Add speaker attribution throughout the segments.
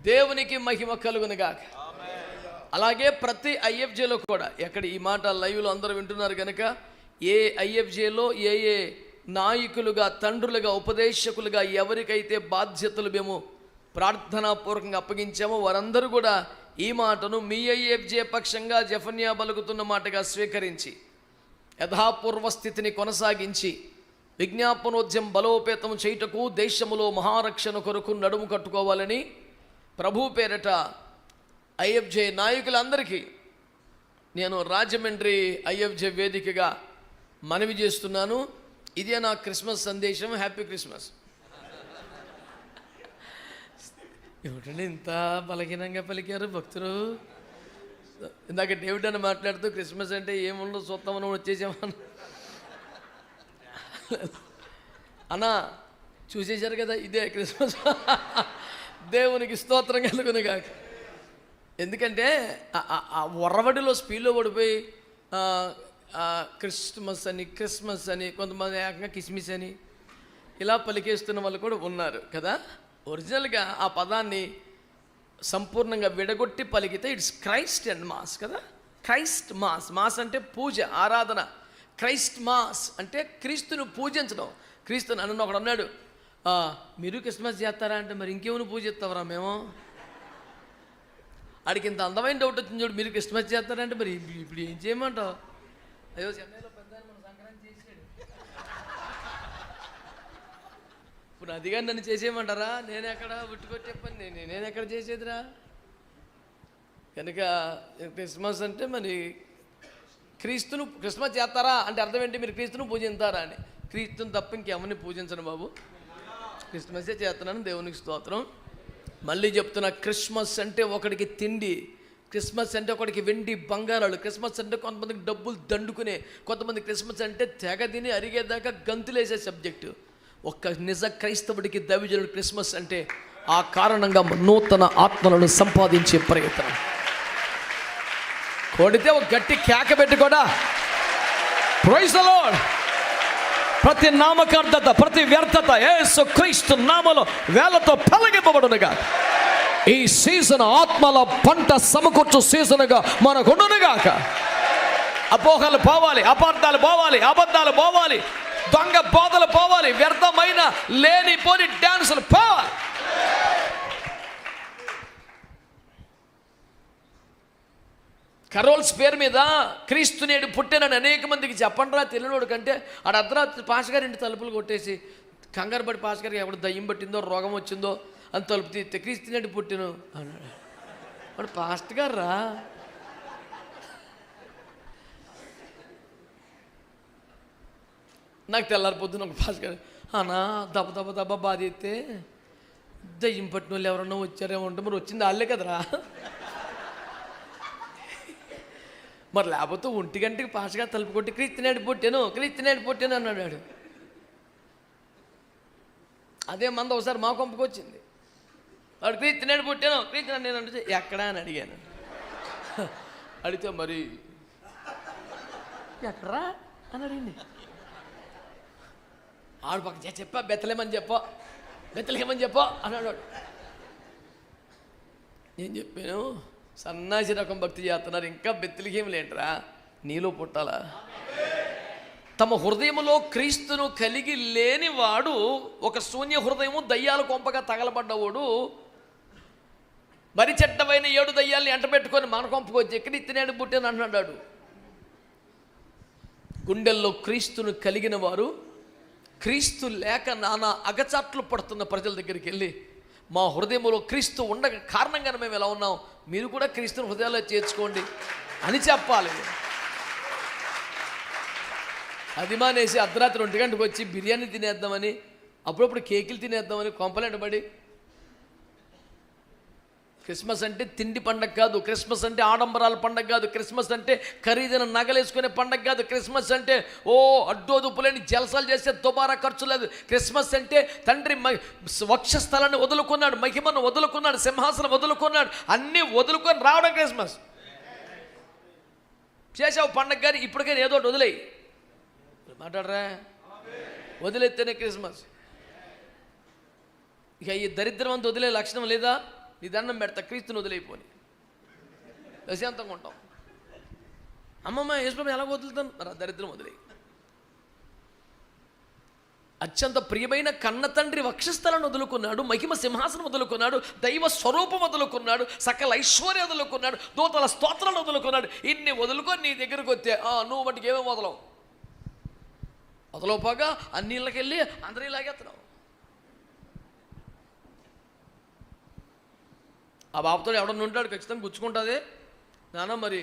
Speaker 1: దేవునికి మహిమ కలుగునుగాక. అలాగే ప్రతి ఐఎఫ్జేలో కూడా, ఎక్కడ ఈ మాట లైవ్లో అందరూ వింటున్నారు కనుక, ఏ ఐఎఫ్జేలో ఏ ఏ నాయకులుగా, తండ్రులుగా, ఉపదేశకులుగా ఎవరికైతే బాధ్యతలు మేము ప్రార్థనాపూర్వకంగా అప్పగించామో వారందరూ కూడా ఈ మాటను మీ ఐఎఫ్జే పక్షంగా జెఫన్యా పలుకుతున్న మాటగా స్వీకరించి యథాపూర్వ స్థితిని కొనసాగించి విజ్ఞాపనోద్యమం బలోపేతం చేయుటకు దేశములో మహారక్షణ కొరకు నడుము కట్టుకోవాలని ప్రభు పేరట ఐఎఫ్జే నాయకులందరికీ నేను రాజమండ్రి ఐఎఫ్జే వేదికగా మనవి చేస్తున్నాను. ఇదే నా క్రిస్మస్ సందేశం. Happy Christmas. ఏమిటండి ఇంత బలహీనంగా పలికారు భక్తులు? ఇందాక డేవిడ్ అని మాట్లాడుతూ క్రిస్మస్ అంటే ఏముండో చూద్దామని వచ్చేసామని అన్నా చూసేశారు కదా, ఇదే క్రిస్మస్. దేవునికి స్తోత్రం కలుగునుగాక. ఎందుకంటే ఆ ఒరవడిలో స్పీడ్లో పడిపోయి క్రిస్మస్ అని కొంతమంది ఏకంగా కిస్మిస్ అని ఇలా పలికేస్తున్న వాళ్ళు కూడా ఉన్నారు కదా. ఒరిజినల్గా ఆ పదాన్ని సంపూర్ణంగా విడగొట్టి పలికితే ఇట్స్ క్రైస్ట్ అండ్ మాస్ కదా. క్రైస్ట్ మాస్, మాస్ అంటే పూజ, ఆరాధన. క్రైస్ట్ మాస్ అంటే క్రీస్తును పూజించడం. క్రీస్తుని నన్ను ఒకడు అన్నాడు, మీరు క్రిస్మస్ చేస్తారా అంటే, మరి ఇంకేమైనా పూజ చేస్తావరా మేము? ఆడికి ఇంత అందమైన డౌట్ వచ్చింది చూడు, మీరు క్రిస్మస్ చేస్తారంటే మరి ఇప్పుడు ఏం చేయమంటావు? అయ్యో చెన్నైలో పెద్ద మన సంక్రాంతి చేసాడు, ఇప్పుడు అదిగా నన్ను చేసేయమంటారా? నేను ఎక్కడ పుట్టుకొచ్చే పని నేను ఎక్కడ చేసేదిరా? కనుక క్రిస్మస్ అంటే మరి క్రిస్మస్ చేస్తారా అంటే అర్థం ఏంటి? మీరు క్రీస్తును పూజిస్తారా అని. క్రీస్తుని తప్ప ఇంకెవరిని పూజించను బాబు, క్రిస్మసే చేస్తున్నాను. దేవునికి స్తోత్రం. మళ్ళీ చెప్తున్నా, క్రిస్మస్ అంటే ఒకడికి తిండి, క్రిస్మస్ అంటే ఒకడికి వెండి బంగారాలు, క్రిస్మస్ అంటే కొంతమందికి డబ్బులు దండుకునే, కొంతమంది క్రిస్మస్ అంటే తెగ తిని అరిగేదాకా గంతులేసే సబ్జెక్టు. ఒక్క నిజ క్రైస్తవుడికి దైవజనుడు క్రిస్మస్ అంటే ఆ కారణంగా నూతన ఆత్మలను సంపాదించే ప్రయత్నం. కొడితే ఒక గట్టి కేక పెట్టి కూడా ప్రైజ్ ది లార్డ్. ప్రతి నామకార్థత, ప్రతి వ్యర్థత యేసు క్రీస్తు నామములో వేలతో తొలగింపబడునుగా. ఈ సీజన్ ఆత్మల పంట సమకూర్చు సీజన్గా మనకుండునుగాక. అపోహలు పోవాలి, అపార్థాలు పోవాలి, అబద్ధాలు పోవాలి, దొంగ బోధలు పోవాలి, వ్యర్థమైన లేనిపోని డ్యాన్సులు పోవాలి. కరోల్స్ పేరు మీద క్రీస్తు నేడు పుట్టానని అనేక మందికి చెప్పండిరా తెలియనోడు కంటే. ఆడ అర్ధరాత్రి పాస్టర్ ఇంటి తలుపులు కొట్టేసి కంగారు పడి పాస్టర్ ఎప్పుడు దయ్యం పట్టిందో రోగం వచ్చిందో అని తలుపు తీస్తే క్రీస్తు నేడు పుట్టాను అన్నాడు. వాడు పాస్టర్ గారు రా. నాకు తెల్లారిపోద్దున ఒక పాస్టర్ గారు, అన్నా దెబ్బ దెబ్బ దెబ్బ బాధ అయితే దయ్యం పట్టిన వాళ్ళు ఎవరన్నా వచ్చారేమో అంటే, మరి వచ్చింది వాళ్ళే కదరా. మరి లేకపోతే 1 గంటకి పాస్గా తలుపు కొట్టి క్రీస్తునేడు పుట్టాను అన్నాడు. అదే మంద ఒకసారి మా కొంపకి వచ్చింది. వాడు క్రీస్తునేడు పుట్టాను నేను అంటే ఎక్కడా అని అడిగాను. అడిగితే మరి ఎక్కడా అని అడిగింది. ఆడు పక్క చెప్పా బెత్తలేమని చెప్పో అన్నాడు. నేను చెప్పాను, సన్నాసి రకం భక్తి చేస్తున్నారు, ఇంకా బెత్లెహేము లేంట్రా, నీలో పుట్టాలా? తమ హృదయములో క్రీస్తును కలిగి లేనివాడు ఒక శూన్య హృదయము, దయ్యాల కొంపగా తగలబడ్డవాడు మరి చెడ్డమైన 7 దయ్యాల్ని ఎంటబెట్టుకొని మన కొంపకు వచ్చి ఎక్కడ ఇత్తనేడు పుట్టాను అన్నాడు. గుండెల్లో క్రీస్తును కలిగిన వారు క్రీస్తు లేక నానా అగచాట్లు పడుతున్న ప్రజల దగ్గరికి వెళ్ళి, మా హృదయంలో క్రీస్తు ఉండక కారణంగానే మేము ఎలా ఉన్నాం, మీరు కూడా క్రీస్తుని హృదయాల్లో చేర్చుకోండి అని చెప్పాలి. అది మానేసి అర్ధరాత్రి 1 గంటకు వచ్చి బిర్యానీ తినేద్దామని, అప్పుడప్పుడు కేకులు తినేద్దామని కొంపలేంటబడి. క్రిస్మస్ అంటే తిండి పండగ కాదు, క్రిస్మస్ అంటే ఆడంబరాల పండగ కాదు, క్రిస్మస్ అంటే ఖరీదైన నగలేసుకునే పండగ కాదు, క్రిస్మస్ అంటే అడ్డోదుపులేని జలసాలు చేసే దుబారా ఖర్చు లేదు. క్రిస్మస్ అంటే తండ్రి వక్షస్థలాన్ని వదులుకున్నాడు, మహిమను వదులుకున్నాడు, సింహాసనం వదులుకున్నాడు, అన్నీ వదులుకొని రావడం క్రిస్మస్. చేసావు పండగ కానీ ఇప్పటికైనా ఏదో ఒకటి వదిలేయి, మాట్లాడరా, వదిలేస్తేనే క్రిస్మస్. ఇక ఈ దరిద్రం అంతా వదిలే లక్షణం లేదా? నీ దండం పెడతా, క్రీస్తుని వదిలేయిపోని, ప్రశాంతంగా ఉంటాం. అమ్మమ్మ యేసుప్రభు ఎలా వదులుతాను, మరి దరిద్రం వదిలేయి. అత్యంత ప్రియమైన కన్న తండ్రి వక్షస్థలను వదులుకున్నాడు, మహిమ సింహాసనం వదులుకున్నాడు, దైవ స్వరూపం వదులుకున్నాడు, సకల ఐశ్వర్యం వదులుకున్నాడు, దూతల స్తోత్రాలు వదులుకున్నాడు. ఇన్ని వదులుకొని నీ దగ్గరకు వస్తే నువ్వు మటుకు ఏమేమి వదలవుపోగా అన్ని ఇళ్ళకి వెళ్ళి అందరూ లాగేస్తున్నావు. ఆ బాబుతో ఎవడన్నా ఉంటాడు, ఖచ్చితంగా గుచ్చుకుంటుంది. నాన్న మరి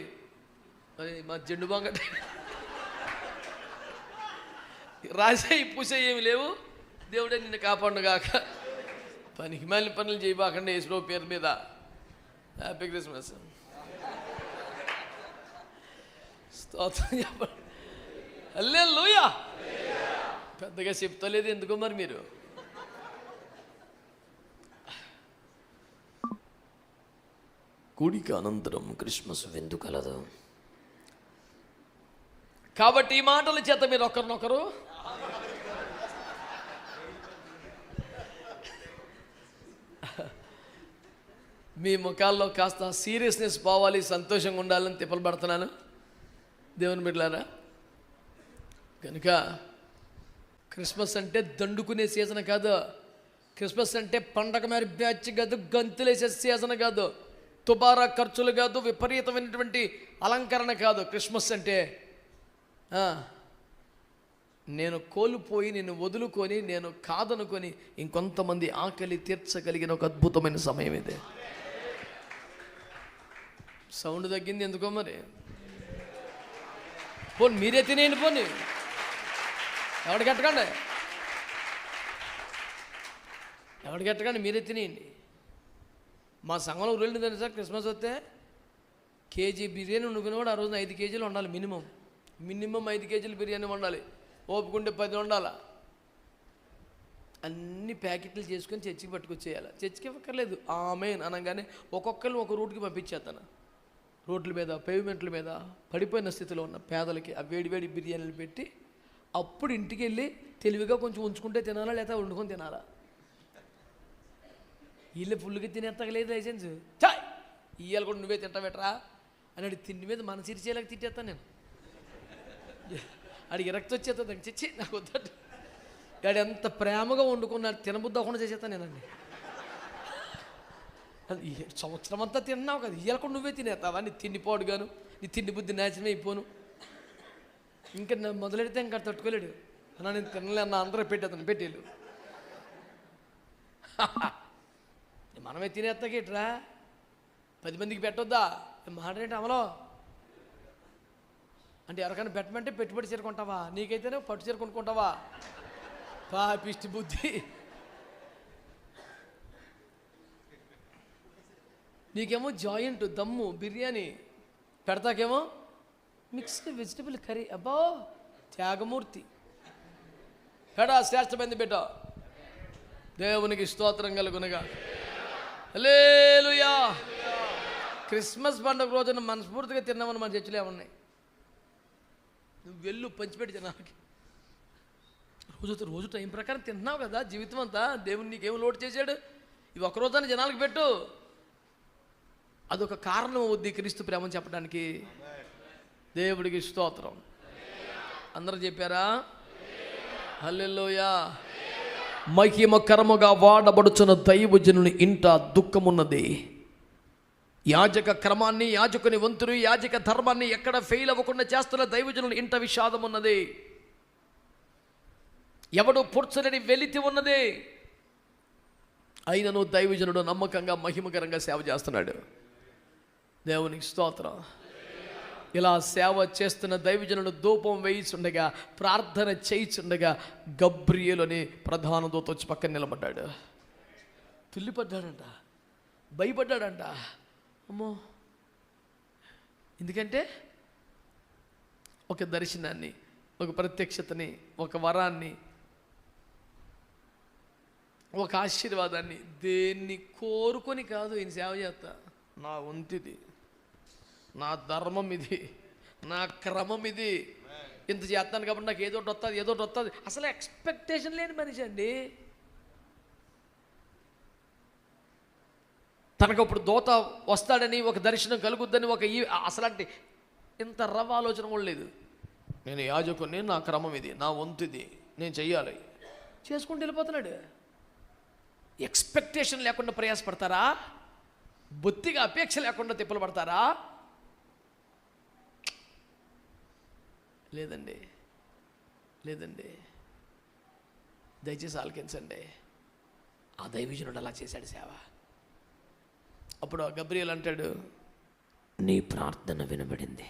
Speaker 1: మా జెండు బాంగ రాసే పూసే ఏమి లేవు, దేవుడే నిన్ను కాపాడుగాక. పనికి మాలిన పనులు చేయబాకండి యేసుప్రభు పేరు మీద. Happy Christmas. స్తోత్రం చెప్పండి. హల్లెలూయా. పెద్దగా చెప్తలేదు ఎందుకో మరి మీరు. కూడిక అనంతరం క్రిస్మస్ విందు కలదు. కాబట్టి ఈ మాటల చేత మీరు ఒకరినొకరు మీ ముఖాల్లో కాస్త సీరియస్నెస్ పోవాలి, సంతోషంగా ఉండాలని తిప్పలు పడుతున్నాను దేవుని బిడ్డలారా. కనుక క్రిస్మస్ అంటే దండుకునే సీజన్ కాదు. క్రిస్మస్ అంటే పండగ మరి బ్యాచ్ కాదు, గంతులేసే సీజన్ కాదు, తుబారా ఖర్చులు కాదు, విపరీతమైనటువంటి అలంకరణ కాదు. క్రిస్మస్ అంటే నేను కోల్పోయి, నేను వదులుకొని, నేను కాదనుకొని ఇంకొంతమంది ఆకలి తీర్చగలిగిన ఒక అద్భుతమైన సమయం ఇది. సౌండ్ తగ్గింది ఎందుకో మరి. పోనీ మీరే తినేయండి, పోనీ ఎవడికి ఎట్టకండి మీరే తినేయండి. మా సంఘంలో రూల్ ఏంటంటే సార్, క్రిస్మస్ వస్తే కేజీ బిర్యానీ వండుకుని కూడా ఆ రోజున 5 కేజీలు వండాలి. మినిమం 5 కేజీలు బిర్యానీ వండాలి. ఓపుకుంటే 10 వండాలా. అన్ని ప్యాకెట్లు చేసుకొని చర్చికి పట్టుకొచ్చేయాలి. చర్చికి ఇవ్వక్కర్లేదు, ఆమేన్ అనగానే ఒక్కొక్కరిని ఒక రూట్కి పంపించేస్తాను. రోడ్ల మీద, పేవ్మెంట్ల మీద పడిపోయిన స్థితిలో ఉన్న పేదలకి ఆ వేడివేడి బిర్యానీలు పెట్టి, అప్పుడు ఇంటికి వెళ్ళి తెలివిగా కొంచెం ఉంచుకుంటే తినాలా, లేదా వండుకొని తినాలా. వీళ్ళే ఫుల్గా తినేత్తగలేదు లైసెన్స్. చాయ్ ఇవాళ కూడా నువ్వే తింటావేట్రా అని తిండి మీద మన సిరిచేలాగా తిట్టేస్తాను నేను. అడిగి రక్తం వచ్చేస్తుంది, చచ్చి నాకు వద్దు. వాడు ఎంత ప్రేమగా వండుకున్నాడు, తినబుద్ధి అవ్వకుండా చేసేస్తాను నేనండి. ఈ సంవత్సరం అంతా తిన్నావు కదా, ఇవాళ కూడా నువ్వే తినేస్తావా, నీ తిండిపోడు గాను, నీ తిండి బుద్ధి నాశనమే అయిపోను. ఇంకా మొదలెడితే ఇంకా తట్టుకోలేడు అన్నా, నేను తినలే అన్న, అందరూ పెట్టేస్తాను, పెట్టేళ్ళు. మనమే తినేస్తాకేట్రా, 10 మందికి పెట్టొద్దా మాట్లాడేంటి అమలో అంటే. ఎవరికైనా పెట్టమంటే పెట్టుబడి చీర కొంటావా, నీకైతేనే పట్టు చీర కొనుక్కుంటావా, పాపిష్టి బుద్ధి. నీకేమో జాయింట్ దమ్ము బిర్యానీ, పెడతాకేమో మిక్స్డ్ వెజిటబుల్ కర్రీ. అబ్బా త్యాగమూర్తి. శ్రేష్టమైంది బిడ్డ. దేవునికి స్తోత్రం కలుగునగా. హల్లెలూయా. క్రిస్మస్ పండుగ రోజున మనస్ఫూర్తిగా తిన్నామని మన చర్చలు ఏమన్నాయి. నువ్వు వెళ్ళు పంచిపెట్టి జనాలకి. రోజు టైం ప్రకారం తింటున్నావు కదా జీవితం అంతా. దేవుడు నీకేం లోటు చేశాడు, ఇవి ఒకరోజున జనాలకు పెట్టు. అదొక కారణం అవుద్ది క్రీస్తు ప్రేమని చెప్పడానికి. దేవుడికి స్తోత్రం. అందరూ చెప్పారా హల్లెలూయా. మహిమకరముగా వాడబడుచున్న దైవజనుని ఇంట దుఃఖమున్నది. యాజక క్రమాన్ని, యాజకుని వంతులు, యాజక ధర్మాన్ని ఎక్కడ ఫెయిల్ అవ్వకుండా చేస్తున్న దైవజనుని ఇంట విషాదం ఉన్నది. ఎవడు పుడ్చలేని వెలితి ఉన్నది. అయినను దైవజనుడు నమ్మకంగా మహిమకరంగా సేవ చేస్తున్నాడు. దేవునికి స్తోత్రం. ఇలా సేవ చేస్తున్న దైవజనుడు ధూపం వేయిచుండగా, ప్రార్థన చేయిచుండగా గబ్రియేలు అని ప్రధాన దూత వచ్చి పక్కన నిలబడ్డాడు. తుల్లిపడ్డాడంట, భయపడ్డాడంట. అమ్మో, ఎందుకంటే ఒక దర్శనాన్ని, ఒక ప్రత్యక్షతని, ఒక వరాన్ని, ఒక ఆశీర్వాదాన్ని దేన్ని కోరుకొని కాదు ఈయన సేవ చేస్తా. నా వంతిది, నా ధర్మం ఇది, నా క్రమం ఇది, ఇంత చేస్తాను కాబట్టి నాకు ఏదోటి వస్తుంది. అసలు ఎక్స్పెక్టేషన్ లేని మనిషి అండి. తనకు అప్పుడు దోత వస్తాడని, ఒక దర్శనం కలుగుద్దని, అసలాంటి ఇంత రవ్వ ఆలోచన కూడా లేదు. నేను యాజకుని, నా క్రమం ఇది, నా వంతు ఇది, నేను చెయ్యాలి, చేసుకుంటూ వెళ్ళిపోతున్నాడు. ఎక్స్పెక్టేషన్ లేకుండా ప్రయాసపడతారా? బొత్తిగా అపేక్ష లేకుండా తిప్పలు పడతారా? లేదండి, లేదండి. దయచేసి ఆలకించండి. ఆ దైవజనుడు అలా చేశాడు సేవ. అప్పుడు గబ్రియల్ అంటాడు, నీ ప్రార్థన వినబడింది.